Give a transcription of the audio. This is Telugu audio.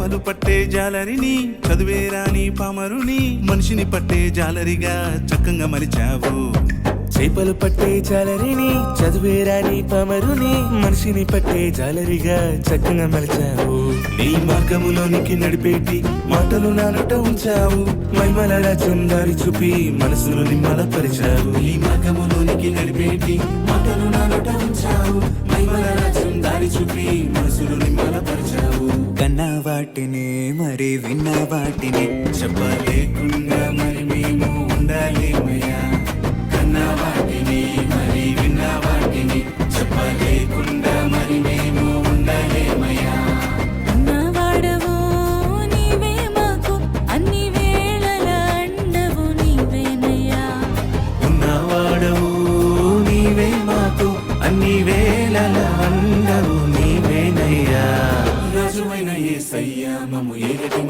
చేపలు పట్టే జాలరిని, చదువేరాని పామరుని, మనిషిని పట్టే జాలరిగా చక్కగా మలిచావు. చేపలు పట్టే జాలరిని, చదువేరాని పామరుని, మనిషిని పట్టే జాలరిగా చక్కగా మలిచావు. నీ మార్గములోనికి నడిపేటి మాటలు నానట ఉంచావు. మైమల రాజ్యం దారి చూపి మనసులు నిమ్మలపరిచావు. నీ మార్గములోనికి నడిపేటి మాటలు నానట ఉంచావు. మైమల రాజ్యం దారి చూపి మనసులు నిమ్మలపరిచావు. కన్నా వాటిని మరి విన్న వాటిని చెప్పలేకుండా మరి మేము ఉండలేమయ్యా. కన్నా వాటిని మరి విన్న వాటిని చెప్పలేకుండా మరి మేము ఉండలేమయ్యా. ఉన్నవాడవు నీవే మాకు అన్ని వేళల అండవు నీవేనయ్యా. ఉన్నవాడవు నీవే మాకు అన్ని వేళల అండవు నీవేనయ్యా. రాజువైన యేసయ్యా మమ్ము ఏగటి